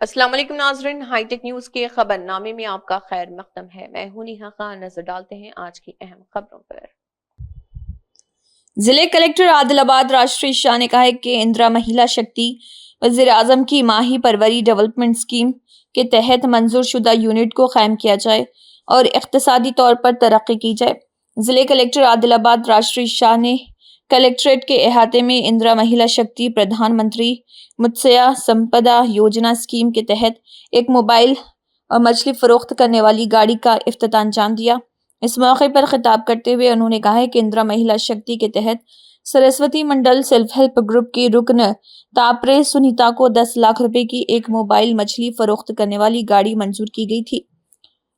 अस्सलाम वालेकुम नाज़रीन, हाईटेक न्यूज़ के खबरनामे में आपका खैर मकदम है। मैं हूं नेहा खान। नजर डालते हैं आज की अहम खबरों पर। जिले कलेक्टर आदिलाबाद राष्ट्रीय शाह ने कहा है कि इंदिरा महिला शक्ति वज़ीर आज़म की माही परवरी डेवलपमेंट स्कीम के तहत मंजूर शुदा यूनिट को कायम किया जाए और इख्तिसादी तौर पर तरक्की की जाए। जिले कलेक्टर आदिलाबाद राष्ट्रीय शाह ने कलेक्ट्रेट के अहाते में इंदिरा महिला शक्ति प्रधानमंत्री मत्स्य संपदा योजना स्कीम के तहत एक मोबाइल और मछली फरोख्त करने वाली गाड़ी का इफ्तिताह अंजाम दिया। इस मौके पर खिताब करते हुए उन्होंने कहा है कि इंदिरा महिला शक्ति के तहत सरस्वती मंडल सेल्फ हेल्प ग्रुप की रुकन तापरे सुनीता को 10 लाख रुपए की एक मोबाइल मछली फरोख्त करने वाली गाड़ी मंजूर की गई थी।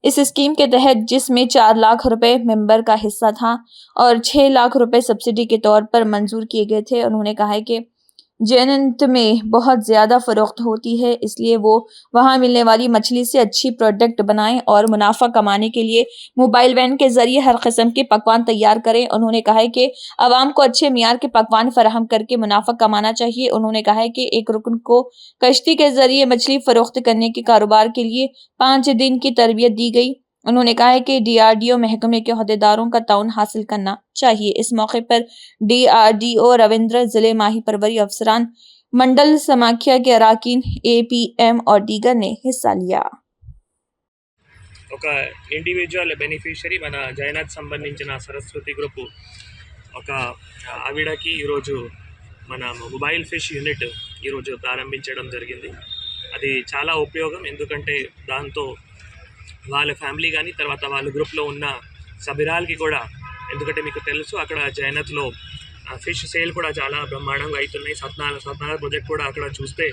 इस स्कीम के तहत जिसमें 4 लाख रुपए मेंबर का हिस्सा था और 6 लाख रुपए सब्सिडी के तौर पर मंजूर किए गए थे। उन्होंने कहा है कि जैनत में बहुत ज्यादा फरोख्त होती है, इसलिए वो वहां मिलने वाली मछली से अच्छी प्रोडक्ट बनाएं और मुनाफा कमाने के लिए मोबाइल वैन के जरिए हर किस्म के पकवान तैयार करें। उन्होंने कहा है कि आवाम को अच्छे मियार के पकवान फराहम करके मुनाफा कमाना चाहिए। उन्होंने कहा है कि एक रुकन को कश्ती के जरिए मछली फरोख्त करने के कारोबार के लिए 5 दिन की तरबियत दी गई। उन्होंने कहा है कि डीआरडीओ महकमे के अहदेदारों का ताउन हासिल करना चाहिए। इस मौके पर डीआरडीओ रविंद्र, जिले माही परवरी अफसरान, मंडल समाख्या के अराकीन, एपीएम और दीगर ने हिस्सा लिया। ఒక ఇండివిజువల్ బెనిఫిషియరీ మన జైనాథ్ సంబంధించిన సరస్వతి గ్రూప్ ఒక ఆవిడకి ఈరోజు మన మొబైల్ ఫిష్ యూనిట్ ఈరోజు ప్రారంభించడం జరిగింది. అది చాలా ఉపయోగం, ఎందుకంటే దాంతో వాళ్ళ ఫ్యామిలీ కానీ తర్వాత వాళ్ళ గ్రూప్లో ఉన్న సభ్యురాలకి కూడా, ఎందుకంటే మీకు తెలుసు అక్కడ జైనత్లో ఫిష్ సేల్ కూడా చాలా బ్రహ్మాండంగా అవుతున్నాయి. సత్నాగర్ ప్రాజెక్ట్ కూడా అక్కడ చూస్తే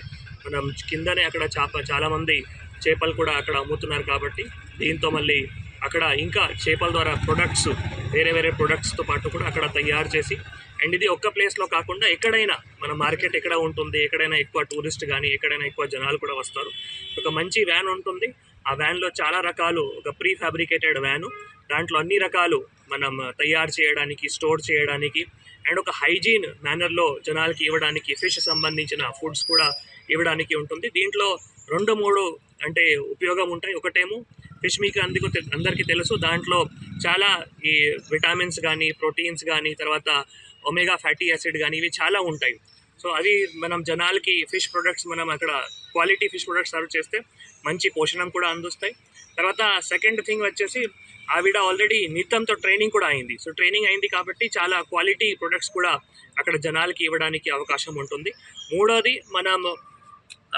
మనం కిందనే అక్కడ చాలామంది చేపలు కూడా అక్కడ అమ్ముతున్నారు. కాబట్టి దీంతో మళ్ళీ అక్కడ ఇంకా చేపల ద్వారా ప్రొడక్ట్స్, వేరే ప్రొడక్ట్స్తో పాటు కూడా అక్కడ తయారు చేసి, అండ్ ఇది ఒక్క ప్లేస్లో కాకుండా ఎక్కడైనా మన మార్కెట్ ఎక్కడ ఉంటుంది, ఎక్కడైనా ఎక్కువ టూరిస్ట్ కానీ ఎక్కడైనా ఎక్కువ జనాలు కూడా వస్తారు. ఒక మంచి వ్యాన్ ఉంటుంది. ఆ వ్యాన్లో చాలా రకాలు, ఒక ప్రీ ఫ్యాబ్రికేటెడ్ వ్యాను, దాంట్లో అన్ని రకాలు మనం తయారు చేయడానికి, స్టోర్ చేయడానికి, అండ్ ఒక హైజీన్ మేనర్లో జనాలకి ఇవ్వడానికి, ఫిష్ సంబంధించిన ఫుడ్స్ కూడా ఇవ్వడానికి ఉంటుంది. దీంట్లో 2-3 అంటే ఉపయోగం ఉంటాయి. ఒకటేమో ఫిష్ మీకు అందరికీ తెలుసు, దాంట్లో చాలా ఈ విటామిన్స్ కానీ, ప్రోటీన్స్ కానీ, తర్వాత ఒమేగా ఫ్యాటీ యాసిడ్ కానీ, ఇవి చాలా ఉంటాయి. సో అవి మనం జనాలకి ఫిష్ ప్రొడక్ట్స్, మనం అక్కడ క్వాలిటీ ఫిష్ ప్రొడక్ట్స్ సర్వ్ చేస్తే మంచి పోషణం కూడా అందిస్తాయి. తర్వాత సెకండ్ థింగ్ వచ్చేసి, ఆవిడ ఆల్రెడీ నిత్యంతో ట్రైనింగ్ కూడా అయింది. సో ట్రైనింగ్ అయింది కాబట్టి చాలా క్వాలిటీ ప్రొడక్ట్స్ కూడా అక్కడ జనాలకి ఇవ్వడానికి అవకాశం ఉంటుంది. మూడోది, మనం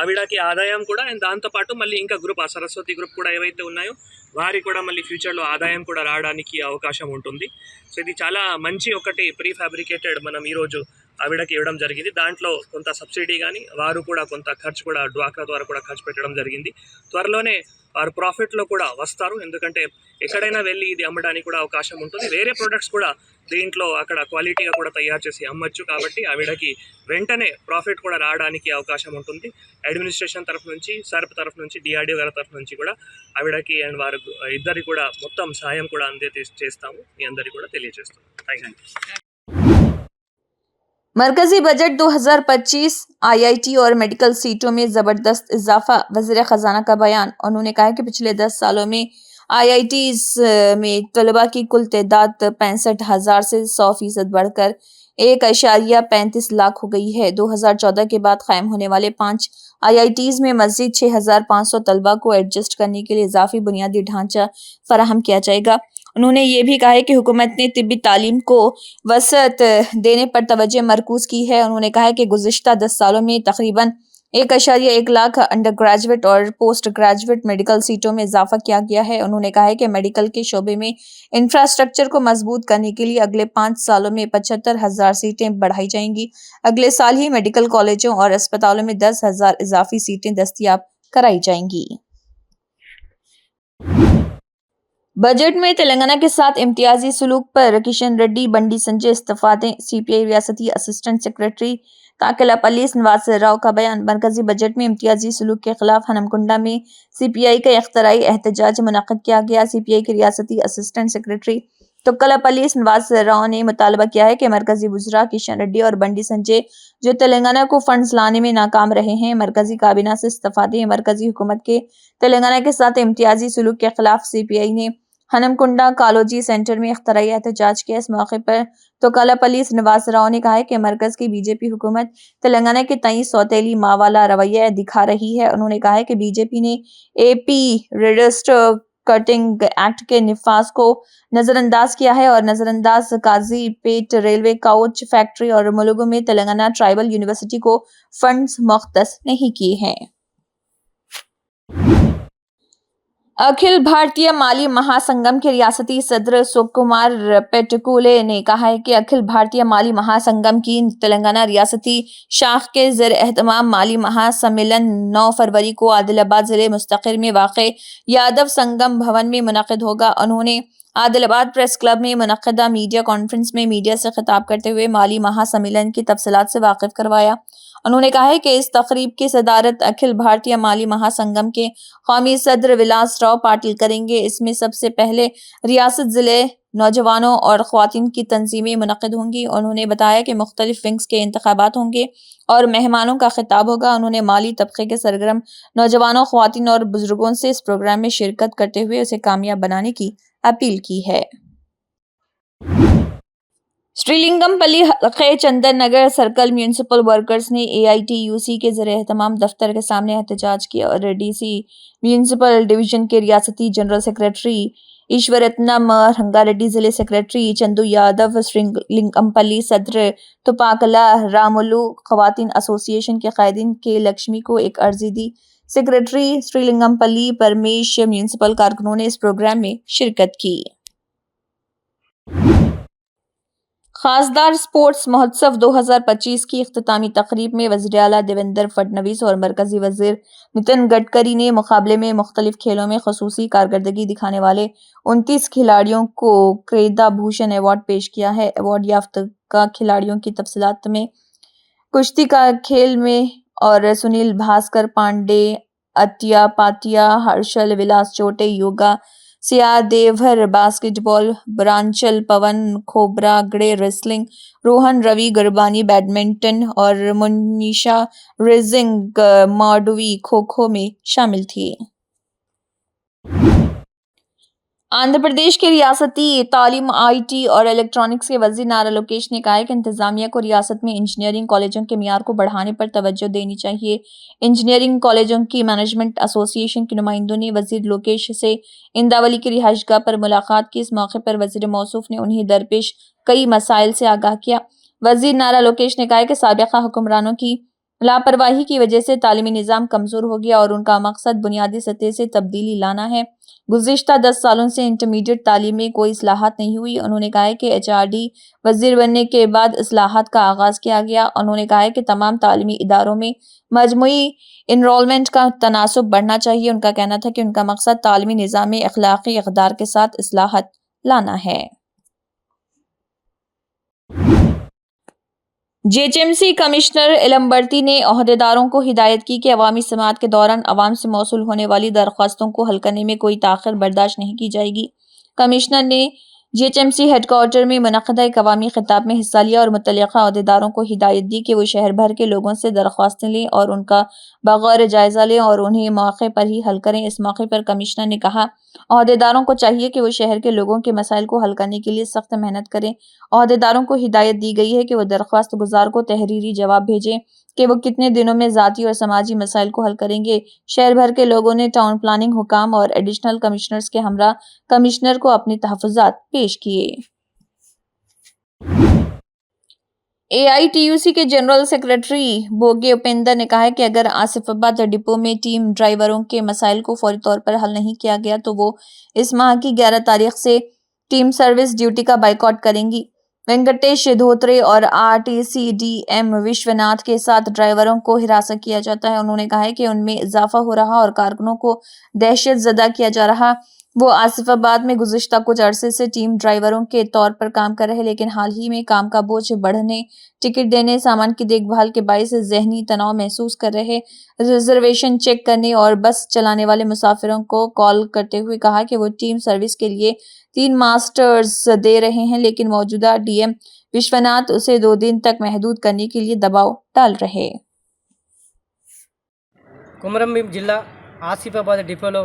ఆవిడకి ఆదాయం కూడా, అండ్ దాంతోపాటు మళ్ళీ ఇంకా గ్రూప్, ఆ సరస్వతి గ్రూప్ కూడా ఏవైతే ఉన్నాయో వారికి కూడా మళ్ళీ ఫ్యూచర్లో ఆదాయం కూడా రావడానికి అవకాశం ఉంటుంది. సో ఇది చాలా మంచి ఒకటి ప్రీ ఫ్యాబ్రికేటెడ్ మనం ఈరోజు ఆవిడకి ఇవ్వడం జరిగింది. దాంట్లో కొంత సబ్సిడీ కానీ, వారు కూడా కొంత ఖర్చు కూడా డ్వాక్రా ద్వారా కూడా ఖర్చు పెట్టడం జరిగింది. త్వరలోనే వారు ప్రాఫిట్లో కూడా వస్తారు, ఎందుకంటే ఎక్కడైనా వెళ్ళి ఇది అమ్మడానికి కూడా అవకాశం ఉంటుంది. వేరే ప్రొడక్ట్స్ కూడా దీంట్లో అక్కడ క్వాలిటీగా కూడా తయారు చేసి అమ్మచ్చు. కాబట్టి ఆవిడకి వెంటనే ప్రాఫిట్ కూడా రావడానికి అవకాశం ఉంటుంది. అడ్మినిస్ట్రేషన్ తరఫు నుంచి, సర్ప్ తరఫు నుంచి, డిఆర్డీఓ గారి తరఫు నుంచి కూడా ఆవిడకి అండ్ వారు ఇద్దరికి కూడా మొత్తం సహాయం కూడా చేస్తాము. మీ అందరికీ కూడా తెలియజేస్తాము. Thank you. मरकजी बजट 2025 आईआईटी और मेडिकल सीटों में जबरदस्त इजाफा, वज़ीर खजाना का बयान। उन्होंने कहा कि पिछले 10 सालों में आईआईटीज में तलबा की कुल तादाद 65,000 से 100% बढ़कर 1.35 लाख हो गई है। 2014 के बाद कायम होने वाले 5 आईआईटीज में मज़ीद 6,500 तलबा को एडजस्ट करने के लिए इजाफी बुनियादी ढांचा फराहम किया जाएगा। उन्होंने ये भी कहा है कि हुकूमत ने तिब्बी तालीम को वसअत देने पर तवज्जो मरकूज की है। उन्होंने कहा है कि गुज़िश्ता 10 सालों में तकरीबन 1.1 लाख अंडर ग्रेजुएट और पोस्ट ग्रेजुएट मेडिकल सीटों में इजाफा किया गया है। उन्होंने कहा है कि मेडिकल के शोबे में इंफ्रास्ट्रक्चर को मजबूत करने के लिए अगले 5 सालों में 75,000 सीटें बढ़ाई जाएंगी। अगले साल ही मेडिकल कॉलेजों और अस्पतालों में 10,000 इजाफी सीटें दस्तयाब कराई जाएंगी। बजट में तेलंगाना के साथ इम्तियाजी सलूक पर किशन रेड्डी, बंडी संजय इस्तीफा दें। सीपीआई रियासती असिस्टेंट सेक्रेटरी ताकिलापल्ली निवास राव का बयान। मरकजी बजट में इम्तियाजी सलूक के खिलाफ हनमकुंडा में सीपीआई का इख्तराई एहतजाज मुनक्किद किया गया। सीपीआई के रियासती असिस्टेंट सेक्रेटरी तुक्कलपल्ली नवाज राव ने मुतालबा किया है कि मरकजी वज़रा किशन रेड्डी और बंडी संजय जो तेलंगाना को फंड्स लाने में नाकाम रहे हैं मरकजी काबीना से इस्तीफा दें। मरकजी हुकूमत के तेलंगाना के साथ इम्तियाजी सलूक के खिलाफ CPI ने हनमकुंडा कॉलोजी सेंटर में इख्तराई एहतजाज किया। इस मौके पर तुक्कलपल्ली नवाज राव ने कहा है कि मरकज की बीजेपी हुकूमत तेलंगाना के तई सौतेली माँ वाला रवैया दिखा रही है। उन्होंने कहा है कि बीजेपी ने AP रजिस्टर कटिंग एक्ट के निफाज को नजरअंदाज किया है और नजरअंदाज काजी पेट रेलवे काउच फैक्ट्री और मुलुगु में तेलंगाना ट्राइबल यूनिवर्सिटी को फंड्स मुख्तस नहीं किए हैं। अखिल भारतीय माली महासंगम के रियासती सदर सुकुमार पेटकुले ने कहा है कि अखिल भारतीय माली महासंगम की तेलंगाना रियासती शाख के ज़ेर एहतमाम माली महासम्मेलन 9 फरवरी को आदिलाबाद जिले मुस्तकिर में वाक़े यादव संगम भवन में मुनक़िद होगा। उन्होंने आदिलाबाद प्रेस क्लब में मुनक़िदा मीडिया कॉन्फ्रेंस में मीडिया से खिताब करते हुए माली महासम्मेलन की तफसीलात से वाकिफ करवाया। उन्होंने कहा है कि इस तकरीब की सदारत अखिल भारतीय माली महासंगम के कौमी सदर विलास राव पाटिल करेंगे। इसमें सबसे पहले रियासत जिले नौजवानों और ख्वातीन की तंजीमें मुनक़िद होंगी। उन्होंने बताया कि मुख्तलिफ विंग्स के इंतखाबात होंगे और मेहमानों का खिताब होगा। उन्होंने माली तबके के सरगर्म नौजवानों, ख्वातीन और बुजुर्गों से इस प्रोग्राम में शिरकत करते हुए उसे कामयाब बनाने की अपील की है। श्रीलिंगमपल्ली हल्के Chandan Nagar circle municipal workers ने AITUC के ज़रिए तमाम दफ्तर के सामने एहतजाज किया और DC म्यूनिसिपल डिवीजन के रियासती जनरल सेक्रेटरी ईश्वरत्नम रंगारेड्डी, जिले सेक्रेटरी चंदू यादव, श्रीलिंगमपल्ली सदर तुपाकला रामुलु खवातीन एसोसिएशन के कायदीन के लक्ष्मी को एक अर्जी दी। सेक्रेटरी श्रीलिंगमपल्ली परमेश म्यूनिसिपल कारकुनों ने इस प्रोग्राम में शिरकत की। खासदार स्पोर्ट्स महोत्सव 2025 की इख्तितामी तकरीब में वज़ीर आला देवेंद्र फडणवीस और मरकजी वज़ीर नितिन गडकरी ने मुकाबले में मुख्तलिफ खेलों में खसूसी कारकर्दगी दिखाने वाले 29 खिलाड़ियों को क्रीड़ा भूषण अवार्ड पेश किया है। अवार्ड याफ्ता खिलाड़ियों की तफसीलात में कुश्ती का खेल में और सुनील भास्कर पांडे, अतिया पातिया, हर्षल विलास चोटे, योगा, सिया देवहर बास्केटबॉल, ब्रांचल पवन खोबरा गड़े रेसलिंग, रोहन रवि गरबानी बैडमिंटन और मुनीशा रेजिंग माडवी खो खो में शामिल थी। आंध्र प्रदेश के रियासती तालीम, IT और इलेक्ट्रॉनिक्स के वज़ीर नारा लोकेश ने कहा है कि इंतजामिया को रियासत में इंजीनियरिंग कॉलेजों के मियार को बढ़ाने पर तवज्जो देनी चाहिए। इंजीनियरिंग कॉलेजों की मैनेजमेंट एसोसिएशन के नुमाइंदों ने वज़ीर लोकेश से इंदावली की रिहाइशगाह पर मुलाकात की। इस मौके पर वज़ीर मौसूफ ने उन्हें दरपेश कई मसाइल से आगाह किया। वज़ीर नारा लोकेश ने कहा कि साबिक़ा हुक्मरानों की लापरवाही की वजह से तालीमी निज़ाम कमज़ोर हो गया और उनका मकसद बुनियादी सतह से तब्दीली लाना है। गुज़िश्ता 10 सालों से इंटरमीडिएट तालीम में कोई इस्लाहात नहीं हुई। उन्होंने कहा है कि HRD वज़ीर बनने के बाद इस्लाहात का आगाज़ किया गया। उन्होंने कहा है कि तमाम तालीमी इदारों में मजमूई इनरोलमेंट का तनासुब बढ़ना चाहिए। उनका कहना था कि उनका मकसद तालीमी निज़ाम में अखलाक़ी इक़दार के साथ इस्लाहात लाना है। JHMC कमिश्नर इलम्बर्ती ने ओहदेदारों को हिदायत की कि अवामी समाअत के दौरान अवाम से मौसूल होने वाली दरख्वास्तों को हल करने में कोई ताख़िर बर्दाश्त नहीं की जाएगी। कमिश्नर ने JHMC हेडक्वार्टर में मुनक़िदा एक अवामी खिताब में हिस्सा लिया और मुतल्लिक़ा ओहदेदारों को हिदायत दी कि वो शहर भर के लोगों से दरख्वास्तें लें और उनका बग़ौर जायज़ा लें और उन्हें मौके पर ही हल करें। इस मौके पर कमिश्नर ने कहा, ओहदेदारों को चाहिए कि वो शहर के लोगों के मसाइल को हल करने के लिए सख्त मेहनत करें। ओहदेदारों को हिदायत दी गई है कि वो दरख्वास्त गुजार को तहरीरी जवाब भेजें कि वो कितने दिनों में ज़ाती और समाजी मसाइल को हल करेंगे। शहर भर के लोगों ने टाउन प्लानिंग हुकाम और एडिशनल कमिश्नर्स के हमरा कमिश्नर को अपने तहफ़्फ़ुज़ात पेश किए। AITUC के जनरल सेक्रेटरी बोगे उपेंद्र ने कहा है कि अगर आसिफाबाद डिपो में टीम ड्राइवरों के मसाइल को फौरी तौर पर हल नहीं किया गया तो वो इस माह की 11 तारीख से टीम सर्विस ड्यूटी का बाइकआउट करेंगी। वेंकटेश धोत्रे और RTCDM विश्वनाथ के साथ ड्राइवरों को हिरासत किया जाता है। उन्होंने कहा है कि उनमें इजाफा हो रहा और कारकुनों को दहशत ज़दा किया जा रहा। वो आसिफाबाद में गुज़िश्ता कुछ अरसे से टीम ड्राइवरों के तौर पर काम कर रहे, लेकिन हाल ही में काम का बोझ बढ़ने, टिकट देने, सामान की देखभाल के बाइस ज़हनी तनाव महसूस कर रहे। रिजर्वेशन चेक करने और बस चलाने वाले मुसाफिरों को कॉल करते हुए कहा कि वो टीम सर्विस के लिए 3 मास्टर्स दे रहे हैं, लेकिन मौजूदा डीएम विश्वनाथ उसे 2 दिन तक महदूद करने के लिए दबाव डाल रहे हैं। కొమరంభీం జిల్లా ఆసిఫాబాద్ డిపోలో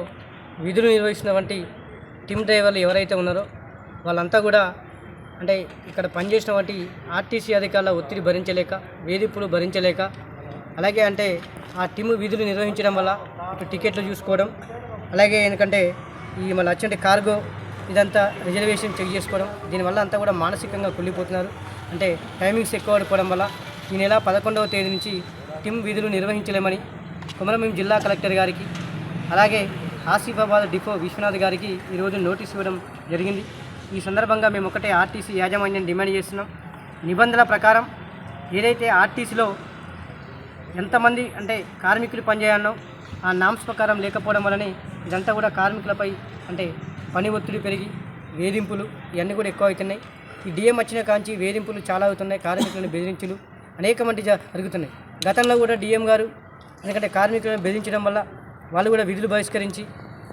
విధులు నిర్వహిస్తున్నటువంటి టీమ్ డ్రైవర్లు ఎవరైతే ఉన్నారో వాళ్ళంతా కూడా అంటే ఇక్కడ పనిచేసినటువంటి ఆర్టీసీ అధికారుల ఒత్తిడి భరించలేక, వేధింపులు భరించలేక, అలాగే అంటే ఆ టీము విధులు నిర్వహించడం వల్ల ఇటు టికెట్లు చూసుకోవడం, అలాగే ఎందుకంటే ఈ మళ్ళీ వచ్చే కార్గో ఇదంతా రిజర్వేషన్ చెక్ చేసుకోవడం, దీనివల్ల అంతా కూడా మానసికంగా కుళ్ళిపోతున్నారు. అంటే టైమింగ్స్ ఎక్కువ పడిపోవడం వల్ల ఈ నెల 11వ తేదీ నుంచి టీమ్ విధులు నిర్వహించలేమని కొమరంభీం జిల్లా కలెక్టర్ గారికి, అలాగే ఆసిఫాబాద్ డిపో విశ్వనాథ్ గారికి ఈరోజు నోటీస్ ఇవ్వడం జరిగింది. ఈ సందర్భంగా మేము ఒకటే ఆర్టీసీ యాజమాన్యం డిమాండ్ చేస్తున్నాం. నిబంధనల ప్రకారం ఏదైతే ఆర్టీసీలో ఎంతమంది అంటే కార్మికులు పనిచేయాలనో ఆ నామ్స్ ప్రకారం లేకపోవడం వల్లనే ఇదంతా కూడా కార్మికులపై అంటే పని ఒత్తిడి పెరిగి వేధింపులు ఇవన్నీ కూడా ఎక్కువ అవుతున్నాయి. ఈ డిఎం వచ్చిన కాంచి వేధింపులు చాలా అవుతున్నాయి. కార్మికులను బెదిరించులు అనేక మంది జరుగుతున్నాయి. గతంలో కూడా డిఎం గారు ఎందుకంటే కార్మికులను బెదిరించడం వల్ల వాళ్ళు కూడా విధులు బహిష్కరించి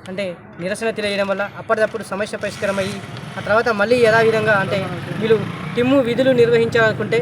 అంటే నిరసన తెలియజేయడం వల్ల అప్పటికప్పుడు సమస్య పరిష్కారం అయ్యి ఆ తర్వాత మళ్ళీ యథావిధంగా అంటే వీళ్ళు టిమ్ము విధులు నిర్వహించాలనుకుంటే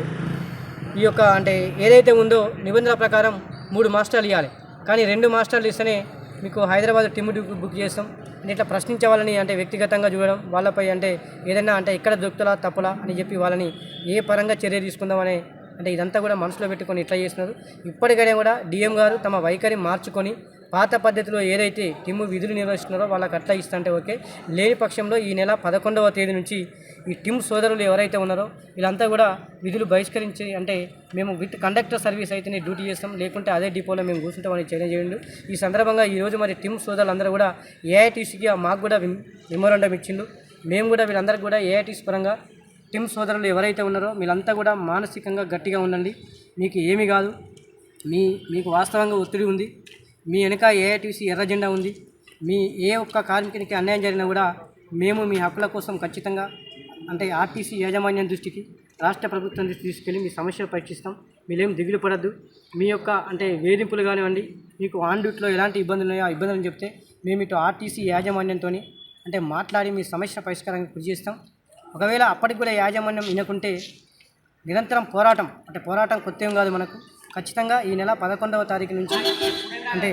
ఈ యొక్క అంటే ఏదైతే ఉందో నిబంధనల ప్రకారం 3 మాస్టర్లు ఇవ్వాలి. కానీ 2 మాస్టర్లు ఇస్తేనే మీకు హైదరాబాద్ టిమ్ము బుక్ చేస్తాం అని ఇట్లా ప్రశ్నించే వాళ్ళని అంటే వ్యక్తిగతంగా చూడడం, వాళ్ళపై అంటే ఏదైనా అంటే ఇక్కడ దొరుకుతలా తప్పులా అని చెప్పి వాళ్ళని ఏ పరంగా చర్య తీసుకుందామని అంటే ఇదంతా కూడా మనసులో పెట్టుకొని ఇట్లా చేస్తున్నారు. ఇప్పటికైనా కూడా డిఎం గారు తమ వైఖరి మార్చుకొని పాత పద్ధతిలో ఏదైతే టిమ్ము విధులు నిర్వహిస్తున్నారో వాళ్ళకి అట్లా ఇస్తుంటే ఓకే. లేని పక్షంలో ఈ నెల 11వ తేదీ నుంచి ఈ టిమ్ సోదరులు ఎవరైతే ఉన్నారో వీళ్ళంతా కూడా విధులు బహిష్కరించి అంటే మేము విత్ కండక్టర్ సర్వీస్ అయితేనే డ్యూటీ చేస్తాం, లేకుంటే అదే డిపోలో మేము కూర్చుంటామని తెలియజేయండి. ఈ సందర్భంగా ఈరోజు మరి టిమ్ సోదరులు అందరూ కూడా ఏఐటీసీకి మాకు కూడా మెమోరాండం ఇచ్చిండు. మేము కూడా వీళ్ళందరికీ కూడా ఏఐటీసీ పరంగా టిమ్ సోదరులు ఎవరైతే ఉన్నారో వీళ్ళంతా కూడా మానసికంగా గట్టిగా ఉండండి. మీకు ఏమీ కాదు, మీకు వాస్తవంగా ఒత్తిడి ఉంది, మీ వెనుక ఏఐటీసీ ఎర్ర జెండా ఉంది. మీ ఏ ఒక్క కార్మికునికి అన్యాయం జరిగినా కూడా మేము మీ హక్కుల కోసం ఖచ్చితంగా అంటే ఆర్టీసీ యాజమాన్యం దృష్టికి, రాష్ట్ర ప్రభుత్వం దృష్టికి తీసుకెళ్ళి మీ సమస్యలు పరిష్కరిస్తాం. మీరేం దిగులు పడద్దు. మీ యొక్క అంటే వేధింపులు కానివ్వండి, మీకు ఆన్ డ్యూటీలో ఎలాంటి ఇబ్బందులు ఉన్నాయో ఆ ఇబ్బందులను చెప్తే మేము ఇటు ఆర్టీసీ యాజమాన్యంతో అంటే మాట్లాడి మీ సమస్య పరిష్కారానికి కృషి చేస్తాం. ఒకవేళ అప్పటికి కూడా యాజమాన్యం వినకుంటే నిరంతరం పోరాటం అంటే పోరాటం కొత్త ఏం కాదు మనకు. ఖచ్చితంగా ఈ నెల 11వ తారీఖు నుంచి అంటే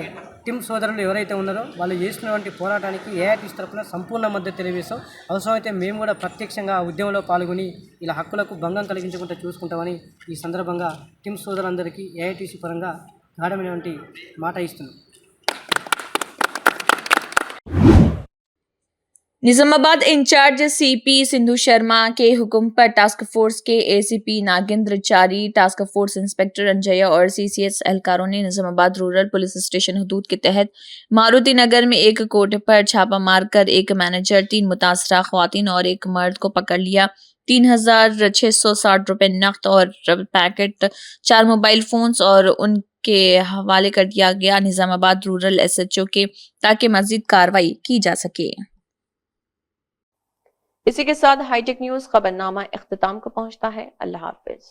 టిమ్ సోదరులు ఎవరైతే ఉన్నారో వాళ్ళు చేస్తున్నటువంటి పోరాటానికి ఏఐటీసీ తరఫున సంపూర్ణ మద్దతు తెలియజేస్తాం. అవసరమైతే మేము కూడా ప్రత్యక్షంగా ఆ ఉద్యమంలో పాల్గొని ఇలా హక్కులకు భంగం కలిగించకుండా చూసుకుంటామని ఈ సందర్భంగా టిమ్ సోదరులందరికీ ఏఐటీసీ పరంగా గాఢమైనటువంటి మాట ఇస్తున్నాం. निजामाबाद इंचार्ज सीपी सिंधु शर्मा के हुक्म पर टास्क फोर्स के ACP नागेंद्रचारी, task force inspector Anjaiah और सीसीएस एहलकारों ने निजामाबाद रूरल पुलिस स्टेशन हदूद के तहत मारुति नगर में एक कोर्ट पर छापा मारकर एक मैनेजर, 3 मुतासरा ख्वातीन और एक मर्द को पकड़ लिया। 3,660 रुपए नकद और पैकेट, 4 मोबाइल फोन्स और उनके हवाले कर दिया गया निजामाबाद रूरल एसएचओ के, ताकि मजीद कार्रवाई की जा सके। इसी के साथ हाईटेक न्यूज खबरनामा इख्तिताम को पहुंचता है। अल्लाह हाफिज।